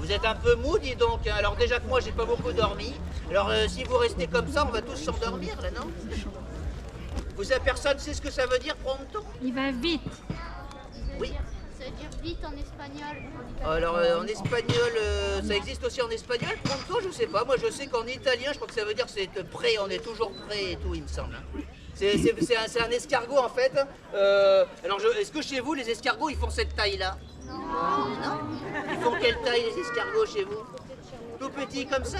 Vous êtes un peu mou, dis donc. Hein. Alors déjà que moi, j'ai pas beaucoup dormi. Alors si vous restez comme ça, on va tous s'endormir, là, non? Vous savez, personne sait ce que ça veut dire, pronto? Il va vite. Oui. Ça veut dire vite en espagnol. Alors en espagnol, ça existe aussi en espagnol, pronto, je sais pas. Moi, je sais qu'en italien, je crois que ça veut dire c'est prêt, on est toujours prêt et tout, il me semble. Hein. C'est un escargot, en fait. Alors, est-ce que chez vous, les escargots, ils font cette taille-là? Non. Ils font quelle taille, les escargots, chez vous? Tout petits comme ça?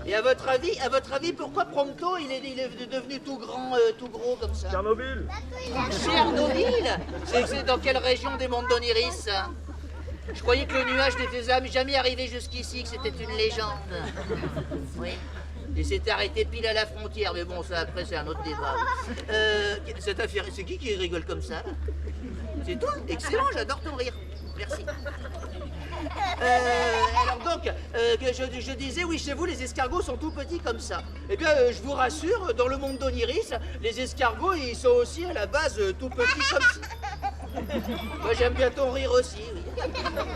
Et à votre avis, pourquoi Prompto, il est devenu tout grand, tout gros comme ça? Tchernobyl. Tchernobyl? C'est dans quelle région des mondes d'Oniris, ça? Je croyais que le nuage n'était jamais arrivé jusqu'ici, que c'était une légende. Oui. Il s'est arrêté pile à la frontière, mais bon, ça après c'est un autre débat. Cette affaire, c'est qui rigole comme ça? C'est toi? Excellent, j'adore ton rire. Merci. Alors donc, je disais, oui, chez vous, les escargots sont tout petits comme ça. Eh bien, je vous rassure, dans le monde d'Oniris, les escargots, ils sont aussi à la base tout petits comme ça. Moi, j'aime bien ton rire aussi, oui.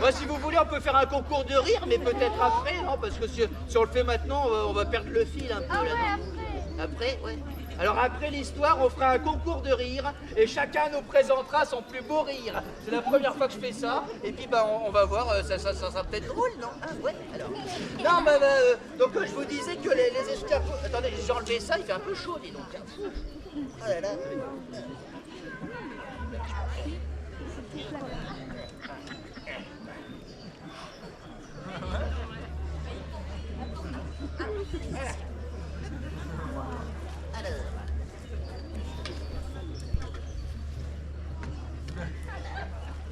Moi, si vous voulez, on peut faire un concours de rire, mais peut-être après, non? Parce que si on le fait maintenant, on va perdre le fil un peu. Ah là, ouais, après, ouais. Alors après l'histoire, on fera un concours de rire et chacun nous présentera son plus beau rire. C'est la première fois que je fais ça et puis bah on va voir, ça sera peut-être drôle, non? Ah ouais, alors. Non, donc je vous disais que les escargots... Attendez, j'ai enlevé ça, il fait un peu chaud, dis donc. Oh là là.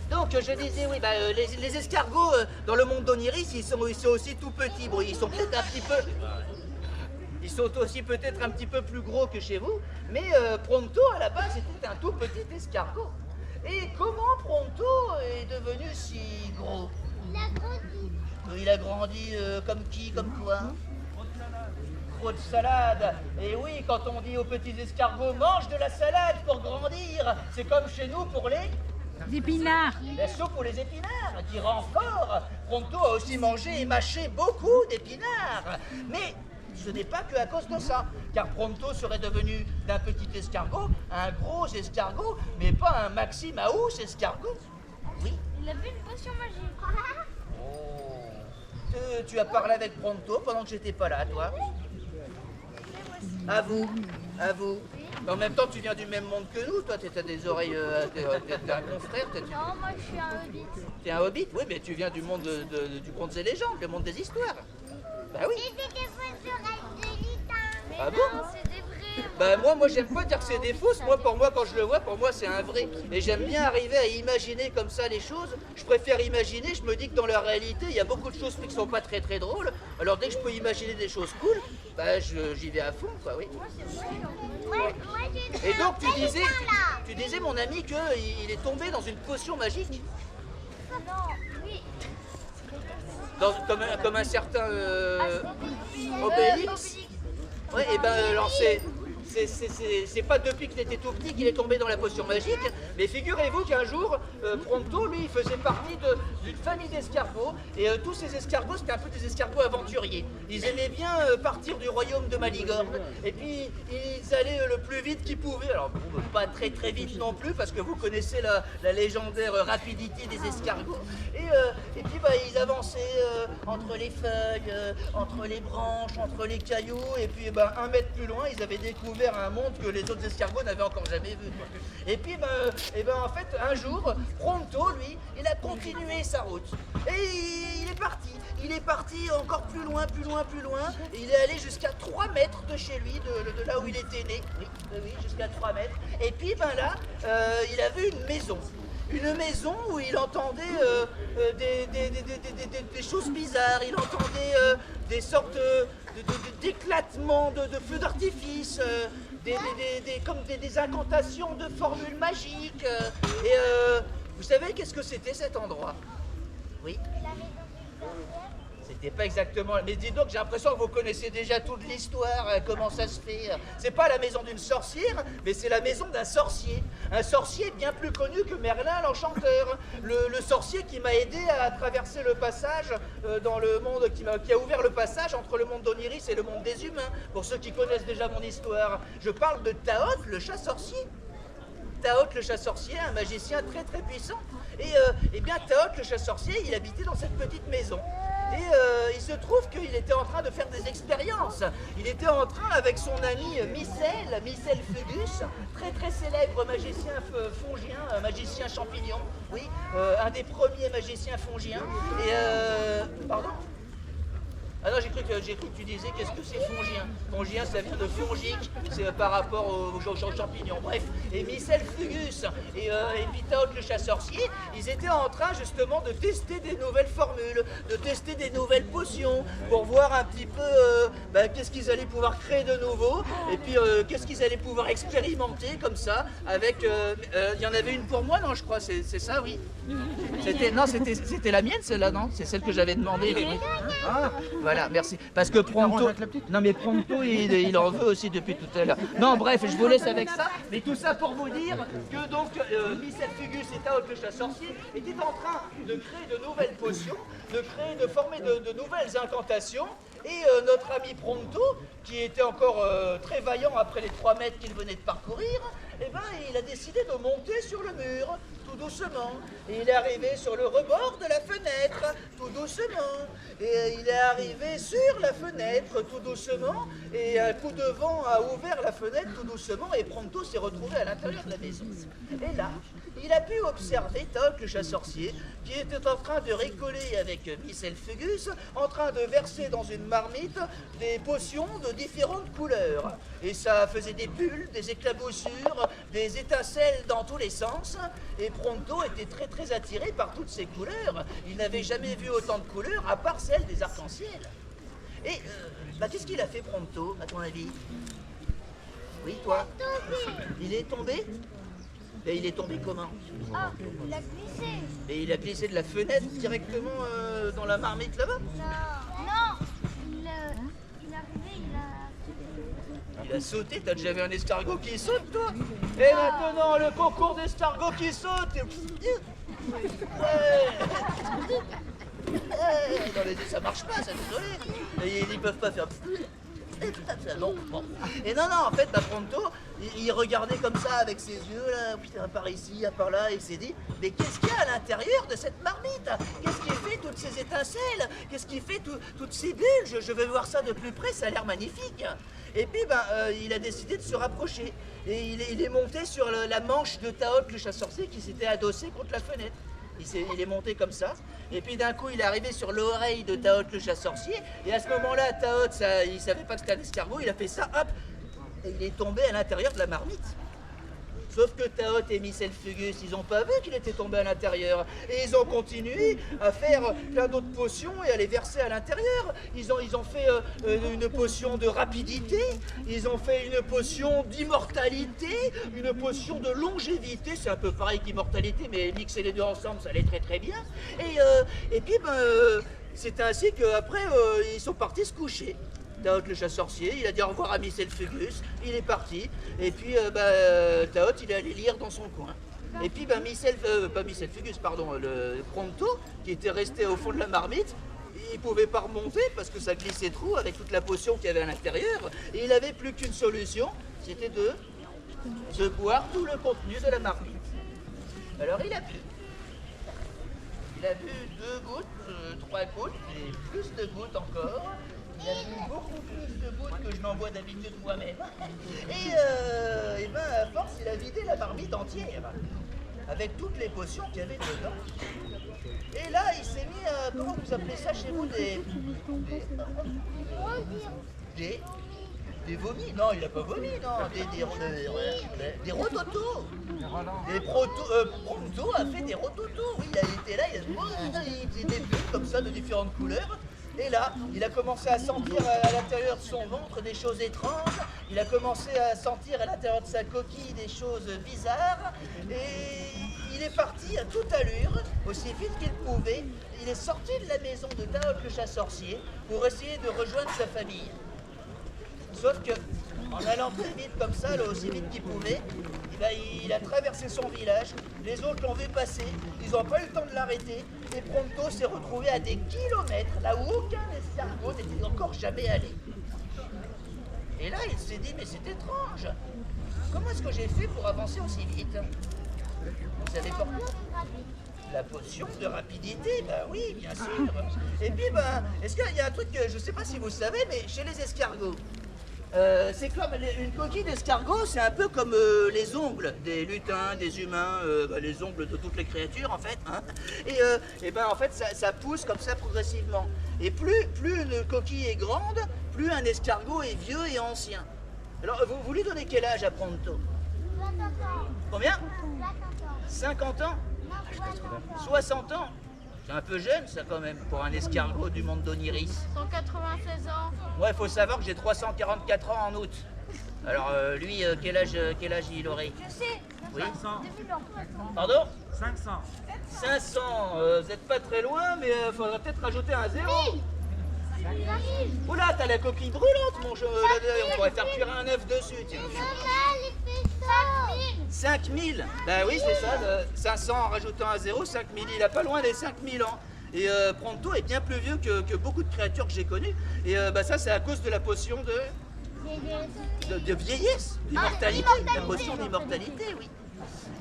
Donc je disais, oui, les escargots dans le monde d'Oniris, ils sont aussi tout petits. Bon, ils sont peut-être un petit peu... Ils sont aussi peut-être un petit peu plus gros que chez vous, mais Prompto, à la base, c'était un tout petit escargot. Et comment Prompto est devenu si gros? Il a grandi. Il a grandi comme qui, comme quoi? Trop de salade. Et oui, quand on dit aux petits escargots, mange de la salade pour grandir, c'est comme chez nous pour les Épinards. La soupe ou les épinards, qui rend fort. Prompto a aussi mangé et mâché beaucoup d'épinards. Mais ce n'est pas que à cause de ça, car Prompto serait devenu d'un petit escargot un gros escargot, mais pas un Maximaus escargot. Oui. Il a bu une potion magique. Oh. Tu as parlé avec Prompto pendant que j'étais pas là, toi? À vous, à vous. En même temps, tu viens du même monde que nous, toi, t'as des oreilles, t'es un confrère, Non, moi je suis un hobbit. T'es un hobbit? Oui, mais tu viens du monde du contes et légendes, le monde des histoires. Bah oui. Mais c'est des fausses oreilles de lutin. Mais Ah non, bon? c'est des vrais. Bah moi j'aime pas dire que c'est des fausses, pour moi quand je le vois, pour moi c'est un vrai. Et j'aime bien arriver à imaginer comme ça les choses. Je préfère imaginer, je me dis que dans la réalité, il y a beaucoup de choses qui sont pas très très drôles. Alors dès que je peux imaginer des choses cool, bah j'y vais à fond, quoi, oui. Moi, j'ai Et donc tu disais mon ami qu'il est tombé dans une potion magique. Non, oui. Comme un certain Obélix. Ouais, et ben alors c'est pas depuis qu'il était tout petit qu'il est tombé dans la potion magique, mais figurez-vous qu'un jour, Prompto, lui, il faisait partie d'une famille d'escargots, et tous ces escargots, c'était un peu des escargots aventuriers. Ils aimaient bien partir du royaume de Malicorne, et puis ils allaient le plus vite qu'ils pouvaient. Alors, bon, pas très très vite non plus, parce que vous connaissez la légendaire rapidité des escargots. Et puis ils avançaient entre les feuilles, entre les branches, entre les cailloux, et puis 1 mètre plus loin, ils avaient découvert un monde que les autres escargots n'avaient encore jamais vu. Et puis, en fait, un jour, Prompto, lui, il a continué sa route. Et il est parti encore plus loin, plus loin, plus loin. Et il est allé jusqu'à 3 mètres de chez lui, de là où il était né. Oui, jusqu'à 3 mètres. Et puis, là, il a vu une maison. Une maison où il entendait des choses bizarres, il entendait des sortes d'éclatements de feux d'artifice, comme des incantations de formules magiques. Vous savez qu'est-ce que c'était cet endroit? Oui. C'était pas exactement... Mais dis donc, j'ai l'impression que vous connaissez déjà toute l'histoire, comment ça se fait. C'est pas la maison d'une sorcière, mais c'est la maison d'un sorcier. Un sorcier bien plus connu que Merlin l'Enchanteur. Le sorcier qui m'a aidé à traverser le passage dans le monde, qui a ouvert le passage entre le monde d'Oniris et le monde des humains. Pour ceux qui connaissent déjà mon histoire, je parle de Taot, le chat sorcier. Taot le chat-sorcier, un magicien très très puissant. Et bien Taot le chat-sorcier, il habitait dans cette petite maison. Et il se trouve qu'il était en train de faire des expériences. Il était en train avec son ami Micelle Fugus, très très célèbre magicien fongien, magicien champignon, oui, un des premiers magiciens fongiens. Pardon ? Ah non, j'ai cru que tu disais qu'est-ce que c'est fongien. Fongien, ça vient de fongique, c'est par rapport aux champignons. Bref, et Micelle Fugus et Pitaot le chat-sorcier, ils étaient en train justement de tester des nouvelles formules, de tester des nouvelles potions, pour voir un petit peu qu'est-ce qu'ils allaient pouvoir créer de nouveau, et puis qu'est-ce qu'ils allaient pouvoir expérimenter comme ça, avec... Il y en avait une pour moi, non, je crois, c'est ça, oui. C'était la mienne, celle-là, non? C'est celle que j'avais demandé. Ah, voilà, merci. Parce que Prompto... Non, mais Prompto, il en veut aussi depuis tout à l'heure. Non, bref, je vous laisse avec ça. Mais tout ça pour vous dire que donc Micelle Fugus et Taot le chat-sorcier étaient en train de créer de nouvelles potions, de former de nouvelles incantations. Et notre ami Prompto, qui était encore très vaillant après les 3 mètres qu'il venait de parcourir, eh ben, il a décidé de monter sur le mur, tout doucement. Et il est arrivé sur le rebord de la fenêtre, tout doucement. Et il est arrivé sur la fenêtre, tout doucement. Et un coup de vent a ouvert la fenêtre, tout doucement. Et Prompto s'est retrouvé à l'intérieur de la maison. Et là, il a pu observer Taot le chat-sorcier, qui était en train de rigoler avec Micelle Fugus, en train de verser dans une marmite des potions de différentes couleurs. Et ça faisait des bulles, des éclaboussures, des étincelles dans tous les sens. Et Prompto était très très attiré par toutes ces couleurs. Il n'avait jamais vu autant de couleurs, à part celles des arcs-en-ciel. Et qu'est-ce qu'il a fait Prompto, à ton avis? Oui, toi? Il est tombé? Et il est tombé comment? Ah, il a glissé. Et il a glissé de la fenêtre directement dans la marmite là-bas? Non, il est arrivé, Il a sauté? T'as déjà vu un escargot qui saute, toi? Et maintenant, le concours d'escargots qui saute! Ouais. Non mais ça marche pas, ça, désolé. Ils peuvent pas faire... Non, bon. Et non, en fait, Prompto, il regardait comme ça avec ses yeux, là, putain, par ici, par là, et il s'est dit, mais qu'est-ce qu'il y a à l'intérieur de cette marmite? Qu'est-ce qui fait toutes ces étincelles? Qu'est-ce qui fait toutes ces bulles? Je vais voir ça de plus près, ça a l'air magnifique. Et puis, il a décidé de se rapprocher. Et il est monté sur la manche de Taot le chat-sorcier qui s'était adossé contre la fenêtre. Il est monté comme ça, et puis d'un coup il est arrivé sur l'oreille de Taot le chat-sorcier, et à ce moment-là, Taot, il savait pas que c'était un escargot, il a fait ça, hop, et il est tombé à l'intérieur de la marmite. Sauf que Taot et Micelle Fugus, ils n'ont pas vu qu'il était tombé à l'intérieur. Et ils ont continué à faire plein d'autres potions et à les verser à l'intérieur. Ils ont fait une potion de rapidité, ils ont fait une potion d'immortalité, une potion de longévité. C'est un peu pareil qu'immortalité, mais mixer les deux ensemble, ça allait très très bien. Et puis, c'est ainsi qu'après, ils sont partis se coucher. Taot le chat-sorcier, il a dit au revoir à Micelle Fugus, il est parti, et puis Taot il est allé lire dans son coin. Et puis pas Micelle Fugus, pardon, le Prompto, qui était resté au fond de la marmite, il pouvait pas remonter parce que ça glissait trop avec toute la potion qu'il y avait à l'intérieur, et il avait plus qu'une solution, c'était de boire tout le contenu de la marmite. Alors il a bu. Il a bu 2 gouttes, 3 gouttes, et plus de gouttes encore. Il a bu beaucoup plus de gouttes que je n'en bois d'habitude moi-même. Et à force, il a vidé la marmite entière, avec toutes les potions qu'il y avait dedans. Et là, il s'est mis à... Comment vous appelez ça chez vous? Des vomis? Non, il n'a pas vomi, non. Des rototos. Prompto a fait des rototos. Oui, il a été là, il était vu comme ça de différentes couleurs. Et là, il a commencé à sentir à l'intérieur de son ventre des choses étranges. Il a commencé à sentir à l'intérieur de sa coquille des choses bizarres. Et il est parti à toute allure, aussi vite qu'il pouvait. Il est sorti de la maison de Taok le chat-sorcier pour essayer de rejoindre sa famille. Sauf que, en allant très vite comme ça, là, aussi vite qu'il pouvait, eh ben, il a traversé son village. Les autres l'ont vu passer, ils n'ont pas eu le temps de l'arrêter. Et Pronto s'est retrouvé à des kilomètres, là où aucun escargot n'était encore jamais allé. Et là, il s'est dit, mais c'est étrange. Comment est-ce que j'ai fait pour avancer aussi vite? Vous savez pourquoi? La potion de rapidité, bah oui, bien sûr. Et puis, bah, est-ce qu'il y a un truc que je ne sais pas si vous savez, mais chez les escargots, c'est comme une coquille d'escargot, c'est un peu comme les ongles des lutins, des humains, les ongles de toutes les créatures en fait. Hein. Et ben en fait ça pousse comme ça progressivement. Et plus une coquille est grande, plus un escargot est vieux et ancien. Alors vous lui donnez quel âge à Pronto? 60 ans. Combien? 60 ans. 50 ans? Non, 60 ans? C'est un peu jeune ça quand même pour un escargot du monde d'Oniris. 196 ans. Moi, il faut savoir que j'ai 344 ans en août. Alors, lui, quel âge il aurait? Je sais. Oui. 500. Pardon? 500. 500. Vous n'êtes pas très loin, mais il faudrait peut-être rajouter un zéro. Oula, t'as la coquille brûlante, mon jeu. On pourrait faire cuire un œuf dessus, tiens. 5000. Ben oui, c'est ça. 500 en rajoutant un zéro, 5000. Il a pas loin des 5000 ans. Et Pronto est bien plus vieux que beaucoup de créatures que j'ai connues. Et ça, c'est à cause de la potion de vieillesse, d'immortalité. La potion d'immortalité, oui.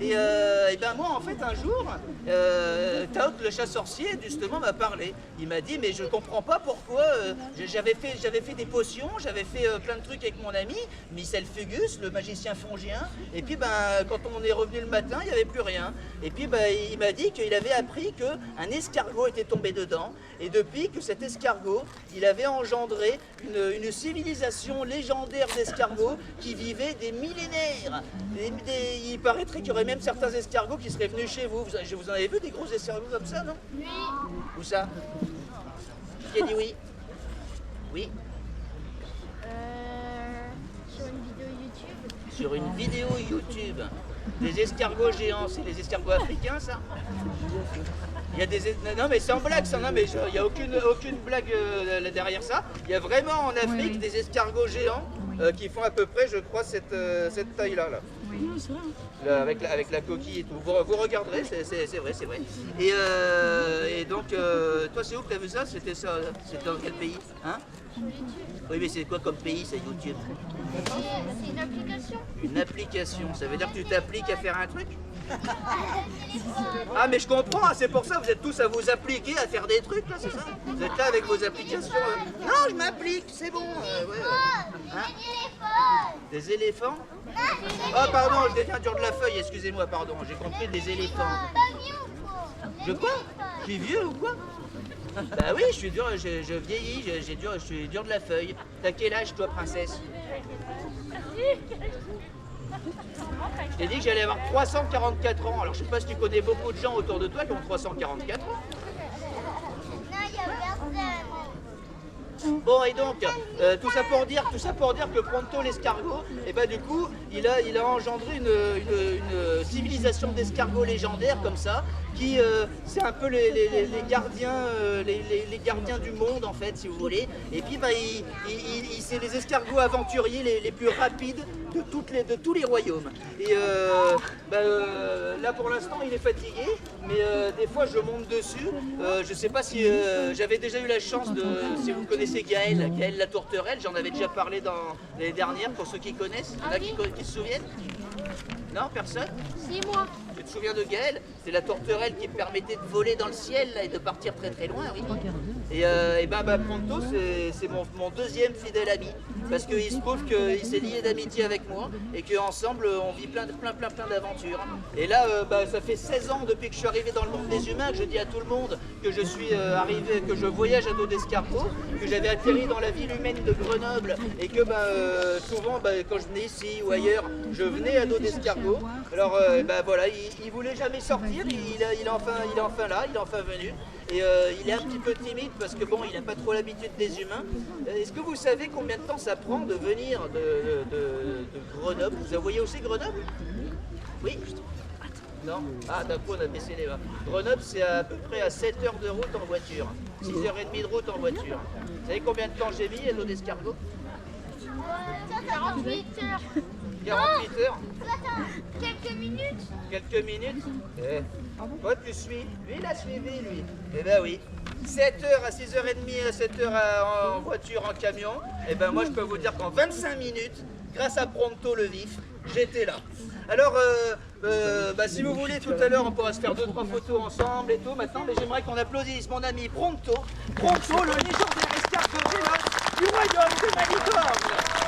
Et ben moi, en fait, un jour, Taok le chat-sorcier, justement, m'a parlé. Il m'a dit, mais je comprends pas pourquoi j'avais fait des potions, j'avais fait plein de trucs avec mon ami, Michel Fugus, le magicien fongien. Et puis, ben, quand on est revenu le matin, il n'y avait plus rien. Et puis, ben, il m'a dit qu'il avait appris qu'un escargot était tombé dedans. Et depuis que cet escargot, il avait engendré une civilisation légendaire d'escargots qui vivait des millénaires. Il paraîtrait qu'il y aurait même certains escargots qui seraient venus chez vous. Vous en avez vu des gros escargots comme ça, non? Oui. Où ça? Qui a dit oui? Oui. Sur une vidéo YouTube. Sur une vidéo YouTube. Des escargots géants, c'est les escargots africains, ça? Il y a des... Non mais sans blague ça, non mais il n'y a aucune blague derrière ça. Il y a vraiment en Afrique des escargots géants qui font à peu près, je crois, cette taille-là. Là. Là, avec la coquille et tout. Vous regarderez, c'est vrai, c'est vrai. Et donc, toi c'est où que tu as vu ça? C'était dans quel pays? Hein? Oui mais c'est quoi comme pays, c'est YouTube? C'est une application. Une application, ça veut dire que tu t'appliques à faire un truc? Ah mais je comprends, c'est pour ça, vous êtes tous à vous appliquer à faire des trucs là, c'est ça? Vous êtes là avec vos applications. Non, je m'applique, c'est bon. Ouais. Hein? Des éléphants? Ah pardon, je deviens dur de la feuille, excusez-moi, pardon, j'ai compris des éléphants. De quoi? Je suis vieux ou quoi? Bah oui, je suis dur, je vieillis, je suis dur de la feuille. T'as quel âge toi, princesse? Je t'ai dit que j'allais avoir 344 ans, alors je sais pas si tu connais beaucoup de gens autour de toi qui ont 344 ans. Non, il y a personne. Bon et donc, tout ça pour dire que Pronto l'escargot, et ben du coup, il a engendré une civilisation d'escargots légendaires comme ça, qui c'est un peu les gardiens, les gardiens du monde en fait, si vous voulez. Et puis ben, c'est les escargots aventuriers les plus rapides de tous les royaumes. Et là pour l'instant il est fatigué, mais des fois je monte dessus. Je sais pas si j'avais déjà eu la chance si vous connaissez Gaël la tourterelle, j'en avais déjà parlé dans l'année dernière pour ceux qui connaissent. Il y en a qui se souviennent? Non, personne? Si, moi. Tu te souviens de Gaël? C'est la tourterelle qui me permettait de voler dans le ciel là, et de partir très très loin, oui. Et Pronto, c'est mon deuxième fidèle ami. Parce qu'il se trouve qu'il s'est lié d'amitié avec moi et qu'ensemble on vit plein d'aventures. Et là, ça fait 16 ans depuis que je suis arrivé dans le monde des humains que je dis à tout le monde que je suis arrivé, que je voyage à dos d'escargot, que j'avais atterri dans la ville humaine de Grenoble et que souvent quand je venais ici ou ailleurs, je venais à dos d'escargot. Alors voilà, il voulait jamais sortir, il est enfin là, il est enfin venu. Et il est un petit peu timide parce que bon, il n'a pas trop l'habitude des humains. Est-ce que vous savez combien de temps ça prend de venir de Grenoble? Vous voyez où c'est Grenoble? Oui. Non? Ah, d'un coup, on a baissé les bras. Grenoble, c'est à peu près à 7 heures de route en voiture. 6h30 de route en voiture. Vous savez combien de temps j'ai mis à l'eau d'escargot? 48 heures. 48 heures? Quelques minutes. Quelques minutes? Toi, tu suis. Lui, il a suivi, lui. Eh ben oui. 7 heures à 6h30, 7 heures en voiture, en camion. Eh ben moi, je peux vous dire qu'en 25 minutes, grâce à Pronto le vif, j'étais là. Alors, si vous voulez, tout à l'heure, on pourra se faire 2-3 photos ensemble et tout. Maintenant, mais j'aimerais qu'on applaudisse mon ami Pronto. Pronto, le légendaire escargot du royaume de Malicorne.